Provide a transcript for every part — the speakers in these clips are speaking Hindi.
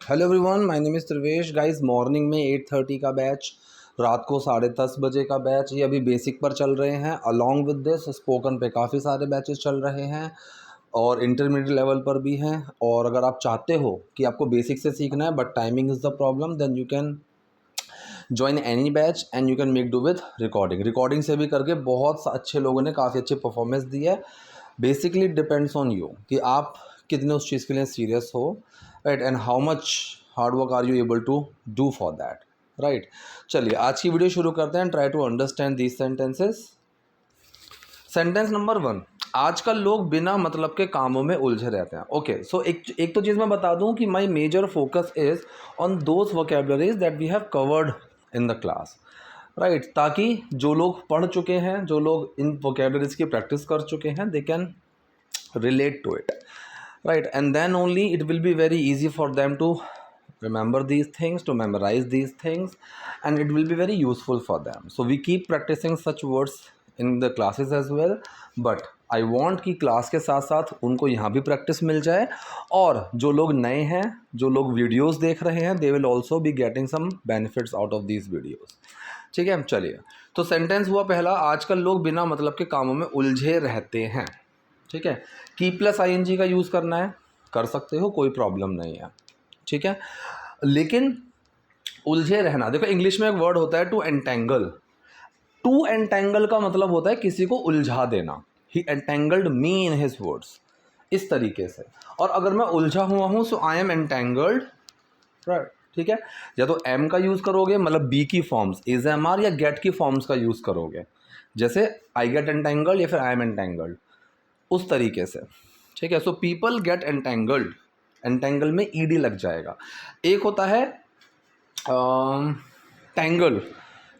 Hello everyone, my name is Trivesh. Guys, morning में 8:30 का बैच, रात को 10:30 बजे का बैच, ये अभी बेसिक पर चल रहे हैं। अलॉन्ग विद दिस स्पोकन पे काफ़ी सारे बैचेस चल रहे हैं और इंटरमीडिएट लेवल पर भी हैं। और अगर आप चाहते हो कि आपको बेसिक से सीखना है but timing is the problem, then you can join any batch and you can make do with recording से भी करके बहुत अच्छे लोगों ने काफ़ी अच्छी परफॉर्मेंस दी है। बेसिकली डिपेंड्स ऑन यू कि आप कितने उस चीज़ के लिए सीरियस हो, right, and how much hard work are you able to do for that, right. चलिए आज की वीडियो शुरू करते हैं। Try to understand these sentences. Sentence number 1, आजकल लोग बिना मतलब के कामों में उलझे रहते हैं। ओके, सो एक तो चीज़ मैं बता दूं कि my major focus is on those vocabularies that we have covered in the class, right, ताकि जो लोग पढ़ चुके हैं, जो लोग इन वोकेबलरीज की प्रैक्टिस कर चुके हैं, they can relate to it, right, and then only it will be very easy for them to remember these things, to memorize these things, and it will be very useful for them. So we keep practicing such words in the classes as well, but I want कि क्लास के साथ साथ उनको यहाँ भी प्रैक्टिस मिल जाए, और जो लोग नए हैं, जो लोग वीडियोस देख रहे हैं, they will also be getting some benefits out of these videos. ठीक है, चलिए, तो सेंटेंस हुआ पहला, आजकल लोग बिना मतलब के कामों में उलझे रहते हैं। ठीक है, की प्लस आई एन जी का यूज़ करना है, कर सकते हो, कोई प्रॉब्लम नहीं है। ठीक है, लेकिन उलझे रहना, देखो इंग्लिश में एक वर्ड होता है टू एंटेंगल। टू एंटेंगल का मतलब होता है किसी को उलझा देना। He entangled me in his words, इस तरीके से। और अगर मैं उलझा हुआ हूँ, so I am entangled, right. ठीक है, या तो एम का यूज़ करोगे, मतलब बी की फॉर्म्स इज एम आर, या गेट की फॉर्म्स का यूज़ करोगे, जैसे आई गेट एंटेंगल्ड या फिर आई एम एंटेंगल्ड, उस तरीके से। ठीक है, so people get entangled, entangle में ईडी लग जाएगा। एक होता है टैंगल।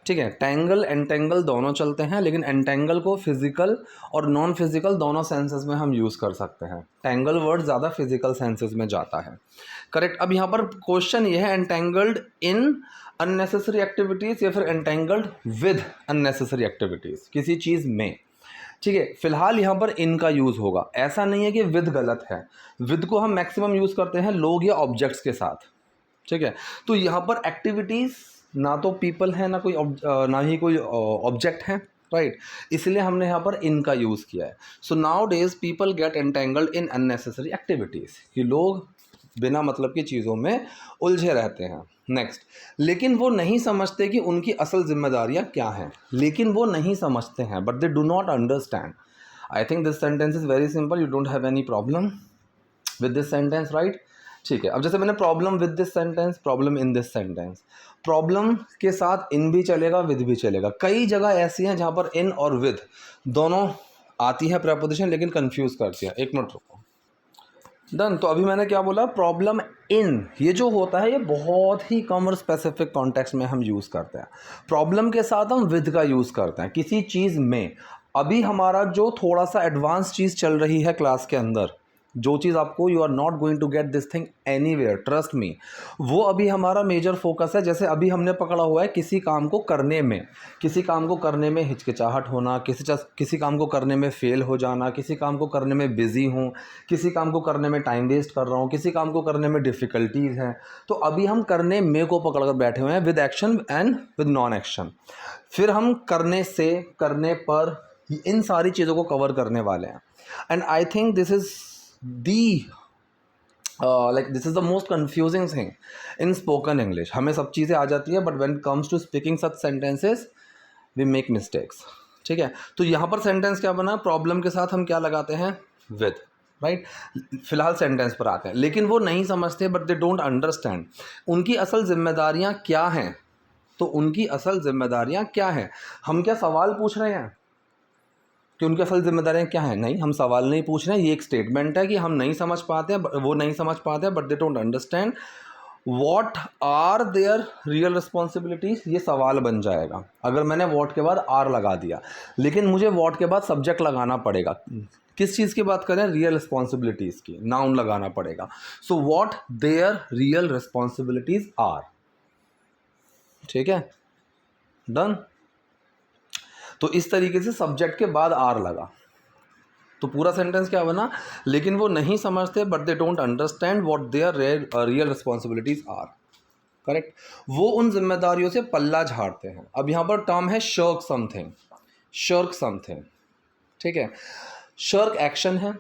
ठीक है, टैंगल एंटेंगल दोनों चलते हैं, लेकिन एंटेंगल को फिजिकल और नॉन फिजिकल दोनों सेंसेस में हम यूज़ कर सकते हैं। टैंगल वर्ड ज़्यादा फिजिकल सेंसेस में जाता है, करेक्ट। अब यहाँ पर क्वेश्चन ये है, एंटेंगल्ड इन अननेसेसरी एक्टिविटीज़ या फिर एंटेंगल्ड विद अननेसेसरी एक्टिविटीज़, किसी चीज़ में। ठीक है, फिलहाल यहाँ पर इन का यूज़ होगा। ऐसा नहीं है कि विद गलत है, विद को हम मैक्सिमम यूज़ करते हैं लोग या ऑब्जेक्ट्स के साथ। ठीक है, तो यहाँ पर एक्टिविटीज़ ना तो पीपल है, ना ही कोई ऑब्जेक्ट है, राइट, इसलिए हमने यहाँ पर इन का यूज़ किया है। So nowadays people get entangled in unnecessary activities, कि लोग बिना मतलब की चीज़ों में उलझे रहते हैं। नेक्स्ट, लेकिन वो नहीं समझते कि उनकी असल जिम्मेदारियां क्या हैं। लेकिन वो नहीं समझते हैं, but they do not understand. I think this sentence is very simple, you don't have any problem with this sentence, right. ठीक है, अब जैसे मैंने problem with this sentence, problem in this sentence, problem के साथ इन भी चलेगा, विद भी चलेगा। कई जगह ऐसी हैं जहाँ पर इन और विद दोनों आती है प्रेपोजिशन, लेकिन कंफ्यूज करती है। एक मिनट रुको, डन। तो अभी मैंने क्या बोला, प्रॉब्लम इन, ये जो होता है ये बहुत ही कम और स्पेसिफिक कॉन्टेक्स्ट में हम यूज़ करते हैं। प्रॉब्लम के साथ हम विद का यूज़ करते हैं किसी चीज़ में। अभी हमारा जो थोड़ा सा एडवांस चीज़ चल रही है क्लास के अंदर, जो चीज़ आपको, you are not going to get this thing anywhere, trust me, वो अभी हमारा मेजर फोकस है। जैसे अभी हमने पकड़ा हुआ है किसी काम को करने में, किसी काम को करने में हिचकिचाहट होना, किसी काम को करने में फेल हो जाना, किसी काम को करने में बिजी हूँ, किसी काम को करने में टाइम वेस्ट कर रहा हूँ, किसी काम को करने में डिफ़िकल्टीज़ हैं। तो अभी हम करने में को पकड़ कर बैठे हुए हैं, with action and with non action. फिर हम करने से, करने पर, इन सारी चीज़ों को कवर करने वाले हैं। And I think this is the this is the most confusing thing in spoken English. हमें सब चीज़ें आ जाती है, but when it comes to speaking such sentences we make mistakes. ठीक है, तो यहाँ पर सेंटेंस क्या बना, प्रॉब्लम के साथ हम क्या लगाते हैं, विद, राइट। फिलहाल सेंटेंस पर आते हैं, लेकिन वो नहीं समझते, बट दे डोंट अंडरस्टैंड उनकी असल जिम्मेदारियाँ क्या हैं। तो उनकी असल जिम्मेदारियाँ क्या हैं, हम क्या सवाल पूछ रहे हैं कि उनकी असल जिम्मेदारियाँ क्या हैं? नहीं, हम सवाल नहीं पूछ रहे हैं, ये एक स्टेटमेंट है कि हम नहीं समझ पाते हैं, वो नहीं समझ पाते हैं, but they don't understand what are their real responsibilities. ये सवाल बन जाएगा अगर मैंने व्हाट के बाद आर लगा दिया, लेकिन मुझे व्हाट के बाद सब्जेक्ट लगाना पड़ेगा। किस चीज़ की बात करें, रियल रिस्पॉन्सिबिलिटीज़ की, नाउन लगाना पड़ेगा। So what their real responsibilities are. ठीक है, डन। तो इस तरीके से सब्जेक्ट के बाद आर लगा। तो पूरा सेंटेंस क्या बना, लेकिन वो नहीं समझते but they don't understand what their real responsibilities are. Correct, वो उन जिम्मेदारियों से पल्ला झाड़ते हैं। अब यहाँ पर टर्म है शर्क समथिंग, शर्क समथिंग, ठीक है। शर्क एक्शन है,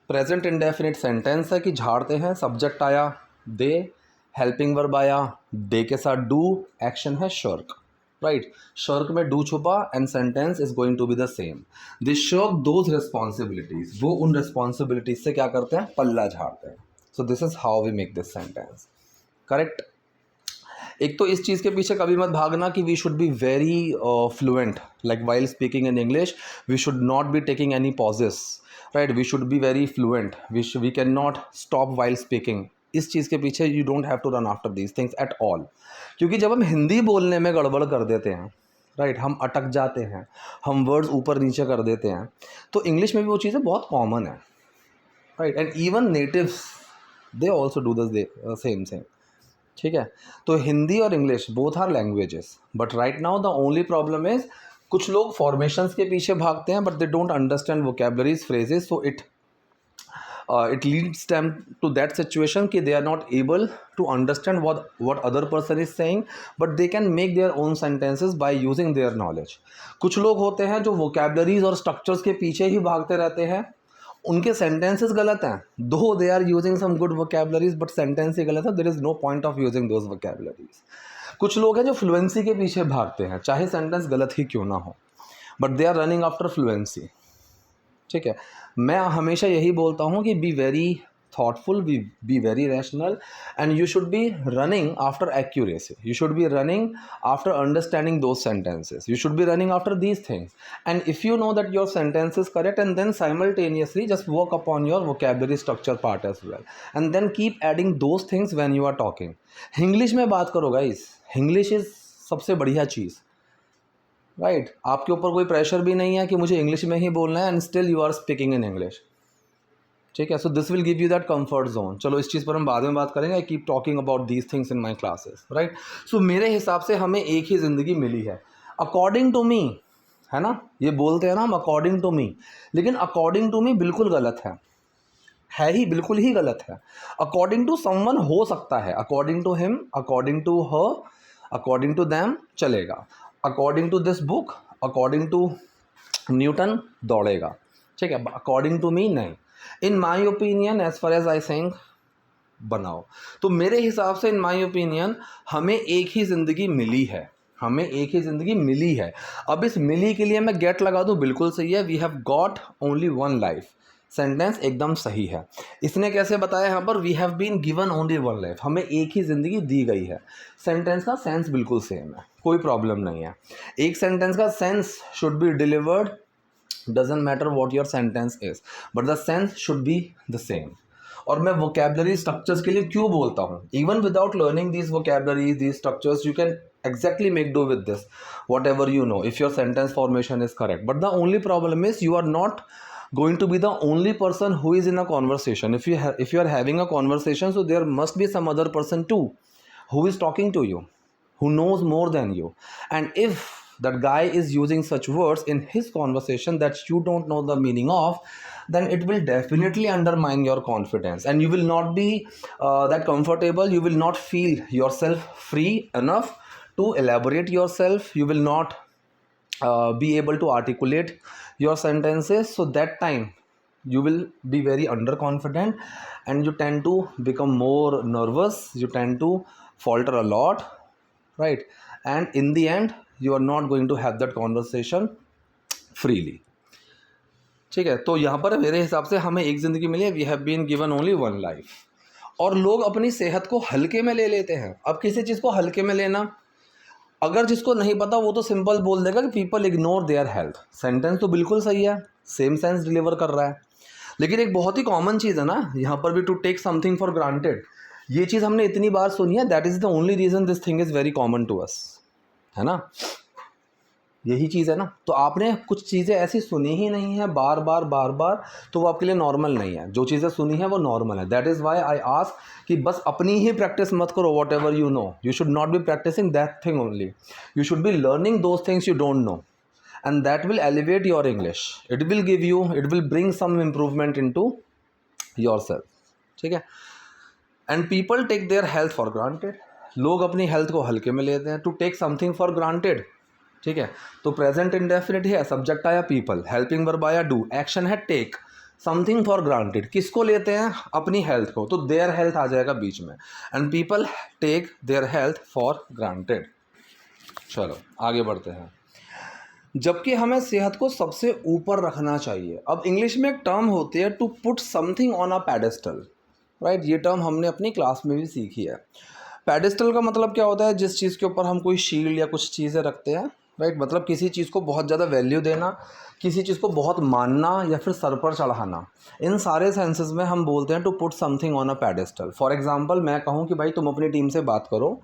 प्रेजेंट इंडेफिनिट सेंटेंस है कि झाड़ते हैं, सब्जेक्ट आया दे, हेल्पिंग वर्ब आया दे के साथ डू, एक्शन है शर्क, राइट। शर्क में डू छुपा and sentence is going to be the same. They shirk those responsibilities, वो उन रिस्पॉन्सिबिलिटीज से क्या करते हैं, पल्ला झाड़ते हैं। So this is how we make this sentence. Correct. एक तो इस चीज़ के पीछे कभी मत भागना कि we should be very fluent, like while speaking in English we should not be taking any pauses, right, we should be very fluent, we can not stop while speaking. इस चीज़ के पीछे you don't have to run after these things at all, क्योंकि जब हम हिंदी बोलने में गड़बड़ कर देते हैं, राइट, हम अटक जाते हैं, हम वर्ड्स ऊपर नीचे कर देते हैं, तो इंग्लिश में भी वो चीज़ें बहुत कॉमन है, right, and even natives they also do the same thing, ठीक है। तो हिंदी और English both are languages, but right now the only problem is कुछ लोग फॉर्मेशंस के पीछे भागते हैं but they don't understand vocabularies, phrases, so it leads them to that situation कि they are not able to understand what other person is saying, but they can make their own sentences by using their knowledge. कुछ लोग होते हैं जो vocabularies और structures के पीछे ही भागते रहते हैं, उनके sentences गलत हैं, though they are using some good vocabularies but sentence ही गलत है, there is no point of using those vocabularies. कुछ लोग हैं जो fluency के पीछे भागते हैं, चाहे sentence गलत ही क्यों ना हो, but they are running after fluency, ठीक है। मैं हमेशा यही बोलता हूँ कि be very thoughtful, be very rational, and you should be running after accuracy, you should be running after understanding those sentences, you should be running after these things, and if you know that your sentence is correct, and then simultaneously just work upon your vocabulary structure part as well, and then keep adding those things when you are talking. English में बात करो guys, English is सबसे बढ़िया चीज़, राइट, आपके ऊपर कोई प्रेशर भी नहीं है कि मुझे इंग्लिश में ही बोलना है and still you are speaking in English, ठीक है। So this will give you that comfort zone. चलो इस चीज़ पर हम बाद में बात करेंगे, I keep talking about these things in my classes, right. सो मेरे हिसाब से हमें एक ही ज़िंदगी मिली है, अकॉर्डिंग टू मी, है ना, ये बोलते हैं ना हम अकॉर्डिंग टू मी, लेकिन अकॉर्डिंग टू मी बिल्कुल गलत है ही बिल्कुल ही गलत है। अकॉर्डिंग टू समवन हो सकता है, according to him, according to her, according to them चलेगा, according to this book, according to Newton दौड़ेगा, ठीक है, अकॉर्डिंग टू मी नहीं। In my opinion as far as I think बनाओ। तो मेरे हिसाब से इन माई ओपिनियन हमें एक ही ज़िंदगी मिली है, हमें एक ही ज़िंदगी मिली है। अब इस मिली के लिए मैं गेट लगा दूँ, बिल्कुल सही है, we have got only one life, sentence एकदम सही है। इसने कैसे बताया यहाँ पर, we have been given only one life, हमें एक ही ज़िंदगी दी गई है। सेंटेंस का सेंस बिल्कुल सेम है, कोई प्रॉब्लम नहीं है। एक सेंटेंस का sense should be delivered, doesn't matter what your sentence is, but the sense should be the same. और मैं वोकैबुलरी स्ट्रक्चर्स के लिए क्यों बोलता हूँ, even without learning these vocabularies, these structures, you can exactly make do with this whatever you know if your sentence formation is correct, but the only problem is you are not going to be the only person who is in a conversation. If you are having a conversation, so there must be some other person too who is talking to you, who knows more than you, and if that guy is using such words in his conversation that you don't know the meaning of, then it will definitely undermine your confidence and you will not be that comfortable, you will not feel yourself free enough to elaborate yourself, you will not be able to articulate your sentences, so that time you will be very underconfident and you tend to become more nervous, you tend to falter a lot, right, and in the end you are not going to have that conversation freely, ठीक है। तो यहाँ पर मेरे हिसाब से हमें एक ज़िंदगी मिली है, we have been given only one life. और लोग अपनी सेहत को हल्के में ले लेते हैं। अब किसी चीज़ को हल्के में लेना, अगर जिसको नहीं पता वो तो सिंपल बोल देगा कि people ignore their health, sentence तो बिल्कुल सही है, सेम सेंस डिलीवर कर रहा है, लेकिन एक बहुत ही कॉमन चीज़ है ना यहाँ पर भी, to take something for granted. ये चीज़ हमने इतनी बार सुनी है, that is the only reason this thing is very common to us, है ना, यही चीज़ है ना। तो आपने कुछ चीज़ें ऐसी सुनी ही नहीं है बार बार बार बार, तो वो आपके लिए नॉर्मल नहीं है। जो चीज़ें सुनी है वो नॉर्मल है। That is why I ask कि बस अपनी ही प्रैक्टिस मत करो, whatever you know, you should not be practising that thing only, you should be learning those things you don't know, and that will elevate your English. It will bring some improvement into yourself. ठीक है. And people take their health for granted. लोग अपनी हेल्थ को हल्के में लेते हैं. To take something for granted. ठीक है. तो प्रेजेंट इंडेफिनिट है, सब्जेक्ट आया पीपल, हेल्पिंग वर्ब आया डू, एक्शन है टेक, समथिंग फॉर ग्रांटेड. किसको लेते हैं? अपनी हेल्थ को. तो देयर हेल्थ आ जाएगा बीच में. And people take their health for granted. चलो आगे बढ़ते हैं. जबकि हमें सेहत को सबसे ऊपर रखना चाहिए. अब इंग्लिश में एक टर्म होती है to put something on a pedestal. Right, ये टर्म हमने अपनी क्लास में भी सीखी है. पेडेस्टल का मतलब क्या होता है? जिस चीज़ के ऊपर हम कोई शील्ड या कुछ चीज़ें रखते हैं. राइट, मतलब किसी चीज़ को बहुत ज़्यादा वैल्यू देना, किसी चीज़ को बहुत मानना या फिर सर पर चढ़ाना. इन सारे सेंसेस में हम बोलते हैं to put something on a pedestal. For example मैं कहूँ कि भाई तुम अपनी टीम से बात करो.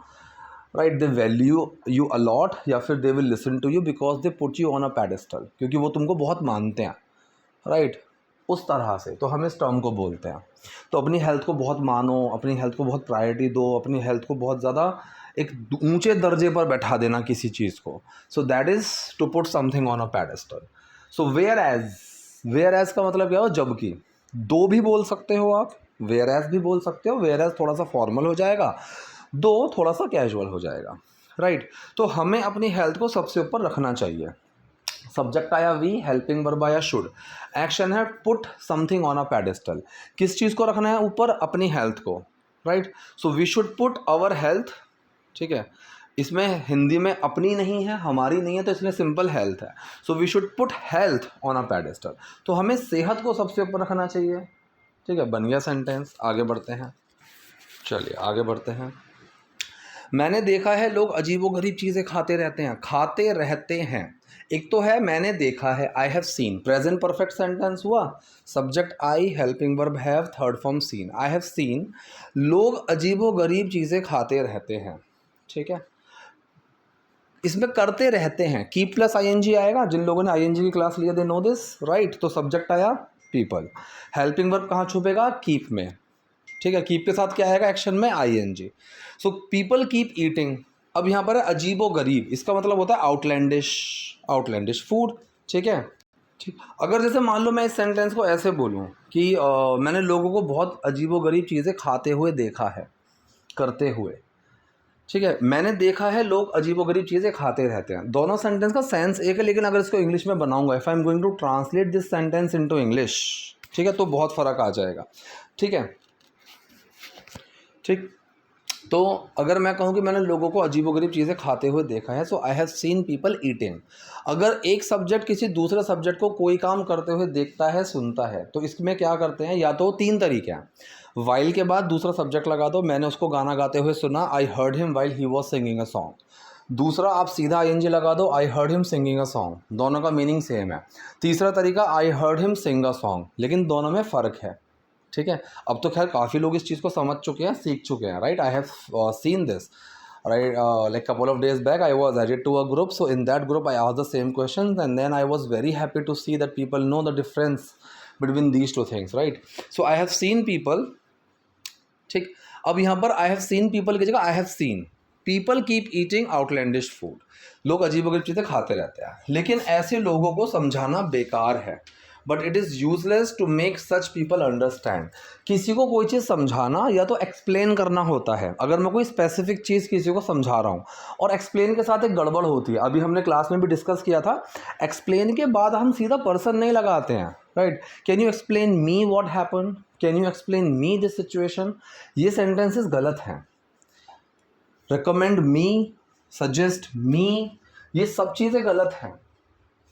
Right, they value you a lot या फिर they will listen to you because they put you on a pedestal. क्योंकि वो तुमको बहुत मानते हैं. राइट, उस तरह से तो हम इस टर्म को बोलते हैं. तो अपनी हेल्थ को बहुत मानो, अपनी हेल्थ को बहुत प्रायोरिटी दो, अपनी हेल्थ को बहुत ज़्यादा एक ऊंचे दर्जे पर बैठा देना किसी चीज़ को. So that is to put something on a pedestal. So whereas का मतलब क्या हो? जबकि. दो भी बोल सकते हो आप, वेयर एज भी बोल सकते हो. वेयर एज थोड़ा सा फॉर्मल हो जाएगा, दो थोड़ा सा कैजुअल हो जाएगा. राइट, तो हमें अपनी हेल्थ को सबसे ऊपर रखना चाहिए. सब्जेक्ट आया वी, हेल्पिंग वर्ब आया शुड, एक्शन है put something on a pedestal. किस चीज़ को रखना है ऊपर? अपनी हेल्थ को. Right, so we should put our health. ठीक है, इसमें हिंदी में अपनी नहीं है, हमारी नहीं है, तो इसलिए सिंपल हेल्थ है. So we should put health on a pedestal. तो हमें सेहत को सबसे ऊपर रखना चाहिए. ठीक है, बन गया सेंटेंस. आगे बढ़ते हैं. चलिए आगे बढ़ते हैं. मैंने देखा है लोग अजीबोगरीब चीज़ें खाते रहते हैं. एक तो है मैंने देखा है, I have seen, present perfect sentence हुआ. Subject I, helping verb have, third form seen. I have seen लोग अजीबोगरीब चीज़ें खाते रहते हैं. ठीक है, इसमें करते रहते हैं, कीप प्लस आईएनजी आएगा. जिन लोगों ने आईएनजी की क्लास लिया दे नो दिस. राइट, तो सब्जेक्ट आया पीपल, हेल्पिंग वर्ब कहाँ छुपेगा? कीप में. ठीक है, कीप के साथ क्या आएगा एक्शन में? ING. So people keep eating. अब यहाँ पर है अजीबो गरीब, इसका मतलब होता है आउटलैंडिश फूड. ठीक है, ठीक. अगर जैसे मान लो मैं इस सेंटेंस को ऐसे बोलूँ कि मैंने लोगों को बहुत अजीबो गरीब चीज़ें खाते हुए देखा है, करते हुए. ठीक है, मैंने देखा है लोग अजीबोगरीब चीज़ें खाते रहते हैं. दोनों सेंटेंस का सेंस एक है, लेकिन अगर इसको इंग्लिश में बनाऊंगा, if I am going to translate this sentence into English, ठीक है, तो बहुत फ़र्क आ जाएगा. ठीक है, ठीक. तो अगर मैं कहूँ कि मैंने लोगों को अजीबोगरीब चीज़ें खाते हुए देखा है, so I have seen people eating. अगर एक सब्जेक्ट किसी दूसरे सब्जेक्ट को कोई काम करते हुए देखता है, सुनता है, तो इसमें क्या करते हैं? या तो तीन तरीके हैं. वाइल के बाद दूसरा सब्जेक्ट लगा दो, मैंने उसको गाना गाते हुए सुना, I heard him while he was singing a song. दूसरा आप सीधा आईएनजी लगा दो, I heard him singing a song. दोनों का मीनिंग सेम है. तीसरा तरीका I heard him Singh a song, लेकिन दोनों में फ़र्क है. ठीक है, अब तो खैर काफ़ी लोग इस चीज़ को समझ चुके हैं, सीख चुके हैं. Right, I have seen this. Right, like couple of days back I was added to a group, so in that group I asked the same questions, and then I was very happy to see that people know the difference between these two things. Right, so I have seen people. ठीक, अब यहाँ पर आई हैव सीन पीपल की जगह आई have seen people keep eating outlandish food. लोग अजीबोगरीब चीज़ें खाते रहते हैं, लेकिन ऐसे लोगों को समझाना बेकार है. But it is useless to make such people understand. किसी को कोई चीज़ समझाना या तो एक्सप्लेन करना होता है. अगर मैं कोई स्पेसिफिक चीज़ किसी को समझा रहा हूँ और एक्सप्लेन के साथ एक गड़बड़ होती है, अभी हमने क्लास में भी डिस्कस किया था, एक्सप्लेन के बाद हम सीधा पर्सन नहीं लगाते हैं. Right, can you explain me what happen, can you explain me this situation. ये सेंटेंसेस गलत हैं. रिकमेंड मी, सजेस्ट मी, ये सब चीज़ें गलत हैं.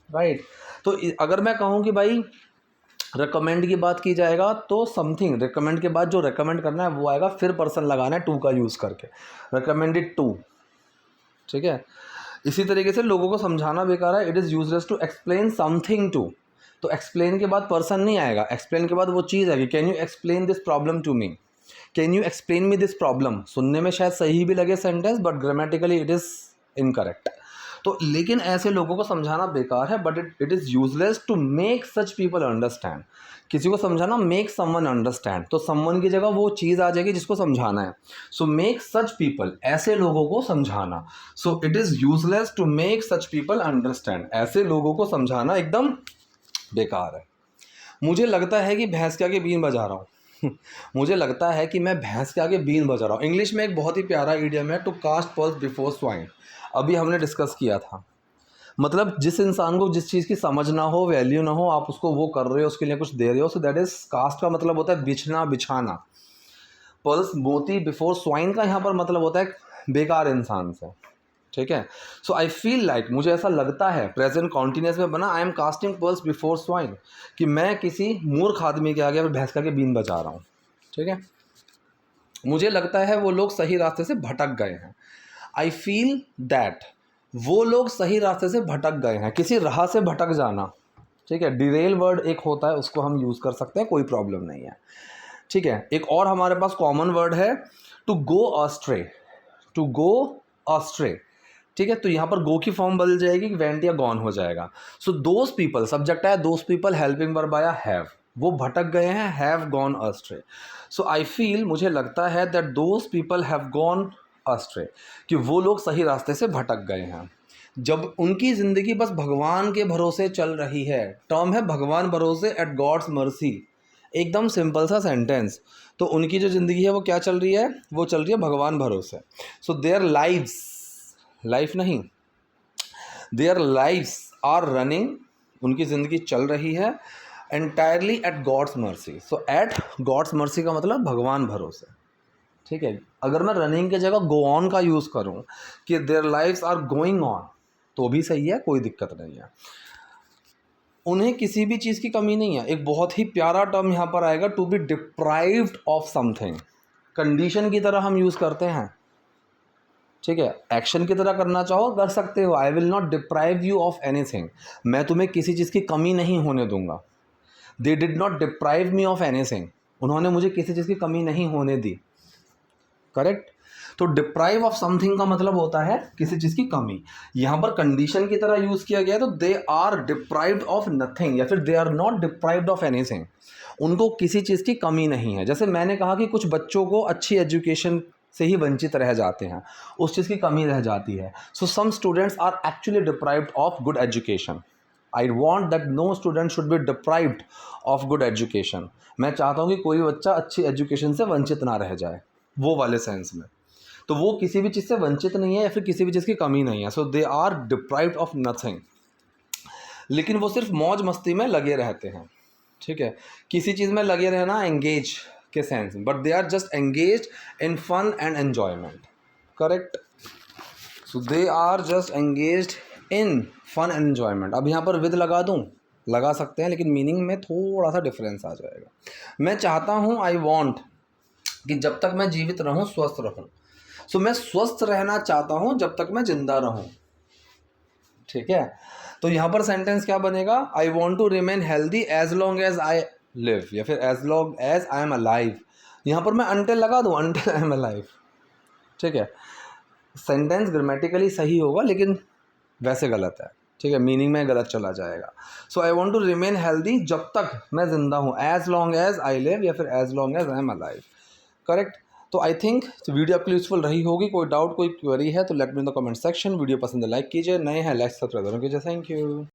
राइट, तो अगर मैं कहूँ कि भाई रिकमेंड की बात की जाएगा, तो समथिंग रिकमेंड के बाद जो रिकमेंड करना है वो आएगा, फिर पर्सन लगाना है टू का यूज़ करके, रिकमेंडेड टू. ठीक है, इसी तरीके से लोगों को समझाना बेकार है. It is useless to explain something to. तो एक्सप्लेन के बाद पर्सन नहीं आएगा, एक्सप्लेन के बाद वो चीज़ आएगी. Can you explain this problem to me, can you explain me this problem. सुनने में शायद सही भी लगे sentence, but grammatically it is incorrect. तो लेकिन ऐसे लोगों को समझाना बेकार है, but it is useless to make such people understand. किसी को समझाना, मेक समवन अंडरस्टैंड, तो समवन की जगह वो चीज़ आ जाएगी जिसको समझाना है। सो मेक सच पीपल, ऐसे लोगों को समझाना। So it is useless to make such people understand, ऐसे लोगों को समझाना एकदम बेकार है। मुझे लगता है कि भैंस के आगे बीन बजा रहा हूँ मुझे लगता है कि मैं भैंस के आगे बीन बजा रहा हूँ। इंग्लिश में एक बहुत ही प्यारा इडियम है, to cast pearls before swine. अभी हमने डिस्कस किया था, मतलब जिस इंसान को जिस चीज़ की समझ ना हो, वैल्यू ना हो, आप उसको वो कर रहे हो, उसके लिए कुछ दे रहे हो, सो दैट इज कास्ट का मतलब होता है बिछना, बिछाना। पर्ल्स मोती बिफोर स्वाइन का यहाँ पर मतलब होता है बेकार इंसान से, ठीक है। सो आई फील लाइक, मुझे ऐसा लगता है, प्रेजेंट कॉन्टिन्यूस में बना, I am casting pearls before swine, कि मैं किसी मूर्ख आदमी के आगे भैंस का के बीन बजा रहा हूँ, ठीक है। मुझे लगता है वो लोग सही रास्ते से भटक गए हैं। आई फील दैट, वो लोग सही रास्ते से भटक गए हैं, किसी राह से भटक जाना, ठीक है। डिरेल वर्ड एक होता है, उसको हम यूज़ कर सकते हैं, कोई प्रॉब्लम नहीं है, ठीक है। एक और हमारे पास कॉमन वर्ड है, to go astray, to go astray, ठीक है। तो यहाँ पर गो की फॉर्म बदल जाएगी, वेंट या गॉन हो जाएगा। सो दोज पीपल, सब्जेक्ट है दोज पीपल, हेल्पिंग वर्ब आया हैव, वो भटक गए हैं, have gone astray. So I feel, मुझे लगता है that those people have gone astray, कि वो लोग सही रास्ते से भटक गए हैं जब उनकी ज़िंदगी बस भगवान के भरोसे चल रही है। टर्म है भगवान भरोसे, एट गॉड्स मर्सी, एकदम सिंपल सा सेंटेंस। तो उनकी जो ज़िंदगी है वो क्या चल रही है, वो चल रही है भगवान भरोसे। सो देयर लाइव्स, लाइफ नहीं, देयर लाइव्स आर रनिंग, उनकी ज़िंदगी चल रही है एंटायरली एट गॉड्स मर्सी। सो एट गॉड्स मर्सी का मतलब भगवान भरोसे, ठीक है। अगर मैं रनिंग की जगह गो ऑन का यूज़ करूं कि their lives are going on, तो भी सही है, कोई दिक्कत नहीं है। उन्हें किसी भी चीज़ की कमी नहीं है। एक बहुत ही प्यारा टर्म यहाँ पर आएगा, to be deprived of something, condition की तरह हम यूज़ करते हैं, ठीक है। एक्शन की तरह करना चाहो कर सकते हो, I will not deprive you of anything, मैं तुम्हें किसी चीज़ की कमी नहीं होने दूंगा। They did not deprive me of anything, उन्होंने मुझे किसी चीज़ की कमी नहीं होने दी, करेक्ट। तो डिप्राइव ऑफ समथिंग का मतलब होता है किसी चीज़ की कमी। यहाँ पर कंडीशन की तरह यूज़ किया गया है, तो they are deprived of nothing, या फिर they are not deprived of anything, उनको किसी चीज़ की कमी नहीं है। जैसे मैंने कहा कि कुछ बच्चों को अच्छी एजुकेशन से ही वंचित रह जाते हैं, उस चीज़ की कमी रह जाती है। So some students are actually deprived of good education. I want that no student should be deprived of good education, मैं चाहता हूँ कि कोई बच्चा अच्छी एजुकेशन से वंचित ना रह जाए, वो वाले सेंस में। तो वो किसी भी चीज़ से वंचित नहीं है या फिर किसी भी चीज़ की कमी नहीं है। So they are deprived of nothing, लेकिन वो सिर्फ मौज मस्ती में लगे रहते हैं, ठीक है। किसी चीज़ में लगे रहना एंगेज के सेंस में, but they are just engage in fun and enjoyment, correct. So they are just engage in fun and enjoyment. अब यहाँ पर विद लगा दूँ, लगा सकते हैं, लेकिन मीनिंग में थोड़ा सा डिफरेंस आ जाएगा। मैं चाहता हूँ, आई वॉन्ट, कि जब तक मैं जीवित रहूँ स्वस्थ रहूँ। सो मैं स्वस्थ रहना चाहता हूँ जब तक मैं जिंदा रहूँ, ठीक है। तो यहाँ पर सेंटेंस क्या बनेगा, I want to remain healthy as long as I live, या फिर as long as I am alive. यहाँ पर मैं अनटिल लगा दूँ, अनटिल आई एम अलाइव, ठीक है। सेंटेंस ग्रामेटिकली सही होगा, लेकिन वैसे गलत है, ठीक है, मीनिंग में गलत चला जाएगा। So I want to remain healthy जब तक मैं जिंदा हूँ, as long as I live, या फिर as long as I am alive, correct. तो आई थिंक वीडियो आपके लिए यूजफुल रही होगी। कोई डाउट, कोई क्वेरी है तो let me in the comment section. Video पसंद है लाइक कीजिए, नए हैं लाइक सब्सक्राइब कीजिए। Thank you.